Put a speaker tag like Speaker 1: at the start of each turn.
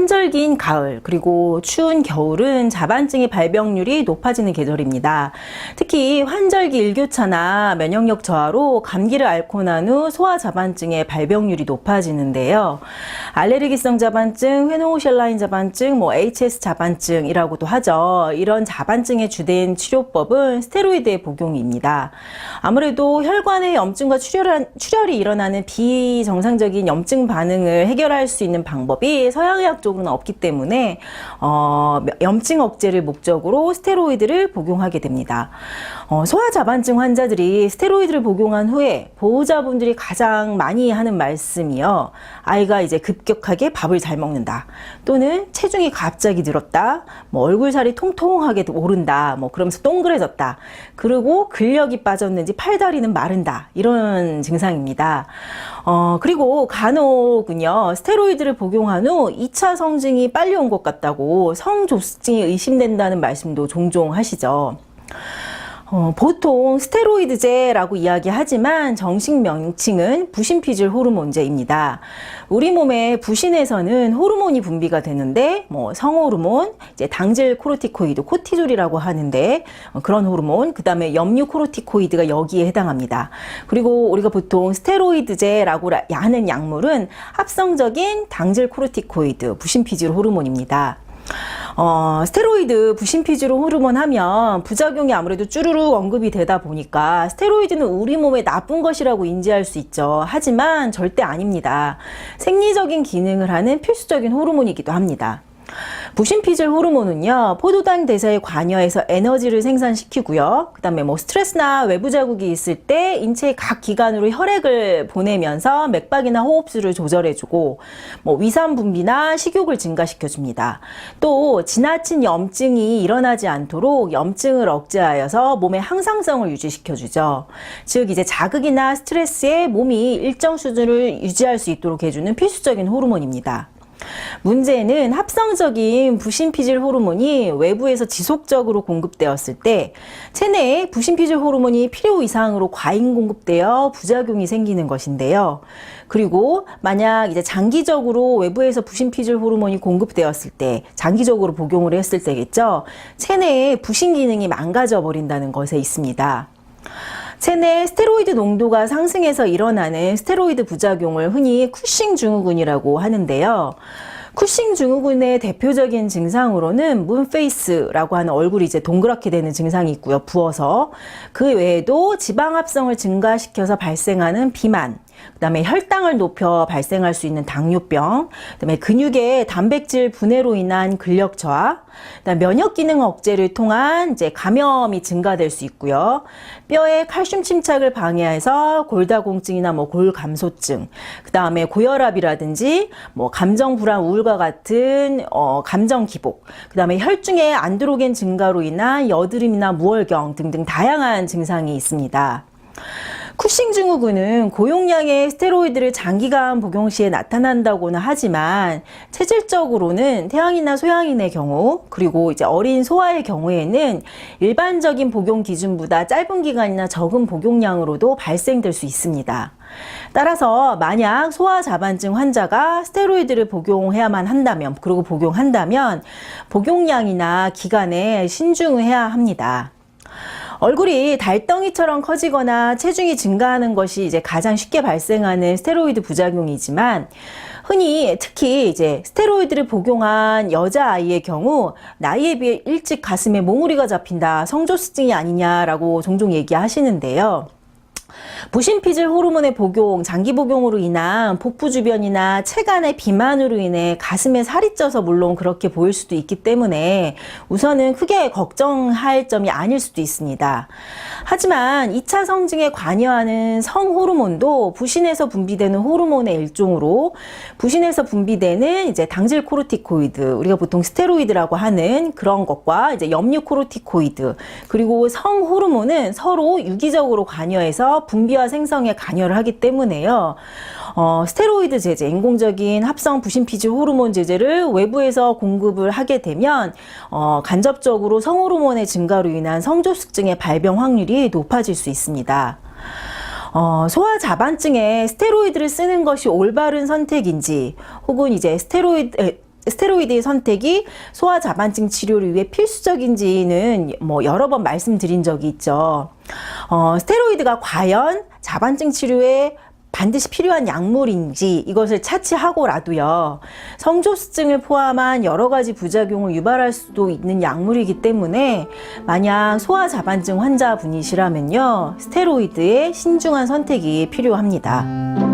Speaker 1: 환절기인 가을 그리고 추운 겨울은 자반증의 발병률이 높아지는 계절입니다. 특히 환절기 일교차나 면역력 저하로 감기를 앓고 난 후 소아 자반증의 발병률이 높아지는데요. 알레르기성 자반증, 회노우셜라인 자반증, HS 자반증이라고도 하죠. 이런 자반증의 주된 치료법은 스테로이드의 복용입니다. 아무래도 혈관의 염증과 출혈이 일어나는 비정상적인 염증 반응을 해결할 수 있는 방법이 서양의학 쪽으로는 없기 때문에 염증 억제를 목적으로 스테로이드를 복용하게 됩니다. 소아 자반증 환자들이 스테로이드를 복용한 후에 보호자분들이 가장 많이 하는 말씀이요. 아이가 이제 급격하게 밥을 잘 먹는다. 또는 체중이 갑자기 늘었다. 얼굴살이 통통하게 오른다. 그러면서 동그래졌다. 그리고 근력이 빠졌는지 팔다리는 마른다. 이런 증상입니다. 그리고 간혹은요, 스테로이드를 복용한 후 2차 성징이 빨리 온 것 같다고 성조숙증이 의심된다는 말씀도 종종 하시죠. 보통 스테로이드제라고 이야기하지만 정식 명칭은 부신피질 호르몬제입니다. 우리 몸의 부신에서는 호르몬이 분비가 되는데 성호르몬, 이제 당질 코르티코이드, 코티졸이라고 하는데 그런 호르몬, 그다음에 염류 코르티코이드가 여기에 해당합니다. 그리고 우리가 보통 스테로이드제라고 하는 약물은 합성적인 당질 코르티코이드, 부신피질 호르몬입니다. 스테로이드 부신피질 호르몬 하면 부작용이 아무래도 쭈루룩 언급이 되다 보니까 스테로이드는 우리 몸에 나쁜 것이라고 인지할 수 있죠. 하지만 절대 아닙니다. 생리적인 기능을 하는 필수적인 호르몬이기도 합니다. 부신피질 호르몬은요, 포도당 대사에 관여해서 에너지를 생산시키고요. 그 다음에 스트레스나 외부 자극이 있을 때 인체의 각 기관으로 혈액을 보내면서 맥박이나 호흡수를 조절해주고, 위산 분비나 식욕을 증가시켜줍니다. 또 지나친 염증이 일어나지 않도록 염증을 억제하여서 몸의 항상성을 유지시켜주죠. 즉 이제 자극이나 스트레스에 몸이 일정 수준을 유지할 수 있도록 해주는 필수적인 호르몬입니다. 문제는 합성적인 부신피질 호르몬이 외부에서 지속적으로 공급되었을 때 체내에 부신피질 호르몬이 필요 이상으로 과잉 공급되어 부작용이 생기는 것인데요. 그리고 만약 이제 장기적으로 외부에서 부신피질 호르몬이 공급되었을 때, 장기적으로 복용을 했을 때겠죠. 체내의 부신 기능이 망가져 버린다는 것에 있습니다. 체내 스테로이드 농도가 상승해서 일어나는 스테로이드 부작용을 흔히 쿠싱 증후군이라고 하는데요. 쿠싱 증후군의 대표적인 증상으로는 문페이스라고 하는 얼굴이 이제 동그랗게 되는 증상이 있고요. 부어서. 그 외에도 지방 합성을 증가시켜서 발생하는 비만, 그 다음에 혈당을 높여 발생할 수 있는 당뇨병, 그 다음에 근육의 단백질 분해로 인한 근력 저하, 그다음에 면역 기능 억제를 통한 이제 감염이 증가될 수 있고요. 뼈의 칼슘 침착을 방해해서 골다공증이나 골감소증, 그 다음에 고혈압이라든지 감정 불안, 우울과 같은 감정 기복, 그 다음에 혈중의 안드로겐 증가로 인한 여드름이나 무월경 등등 다양한 증상이 있습니다. 쿠싱 증후군은 고용량의 스테로이드를 장기간 복용 시에 나타난다고는 하지만 체질적으로는 태양이나 소양인의 경우, 그리고 이제 어린 소아의 경우에는 일반적인 복용 기준보다 짧은 기간이나 적은 복용량으로도 발생될 수 있습니다. 따라서 만약 소아 자반증 환자가 스테로이드를 복용해야만 한다면, 그리고 복용한다면 복용량이나 기간에 신중을 해야 합니다. 얼굴이 달덩이처럼 커지거나 체중이 증가하는 것이 이제 가장 쉽게 발생하는 스테로이드 부작용이지만, 흔히 특히 이제 스테로이드를 복용한 여자아이의 경우 나이에 비해 일찍 가슴에 몽우리가 잡힌다, 성조숙증이 아니냐라고 종종 얘기하시는데요. 부신피질 호르몬의 복용, 장기 복용으로 인한 복부 주변이나 체간의 비만으로 인해 가슴에 살이 쪄서 물론 그렇게 보일 수도 있기 때문에 우선은 크게 걱정할 점이 아닐 수도 있습니다. 하지만 2차 성징에 관여하는 성호르몬도 부신에서 분비되는 호르몬의 일종으로, 부신에서 분비되는 이제 당질 코르티코이드, 우리가 보통 스테로이드라고 하는 그런 것과 이제 염류 코르티코이드, 그리고 성호르몬은 서로 유기적으로 관여해서 분비와 생성에 관여를 하기 때문에요. 스테로이드 제제, 인공적인 합성 부신피질 호르몬 제제를 외부에서 공급을 하게 되면 간접적으로 성호르몬의 증가로 인한 성조숙증의 발병 확률이 높아질 수 있습니다. 소아 자반증에 스테로이드를 쓰는 것이 올바른 선택인지, 혹은 이제 스테로이드의 선택이 소아 자반증 치료를 위해 필수적인지는 여러 번 말씀드린 적이 있죠. 스테로이드가 과연 자반증 치료에 반드시 필요한 약물인지 이것을 차치하고라도요, 성조수증을 포함한 여러 가지 부작용을 유발할 수도 있는 약물이기 때문에 만약 소아 자반증 환자분이시라면요, 스테로이드의 신중한 선택이 필요합니다.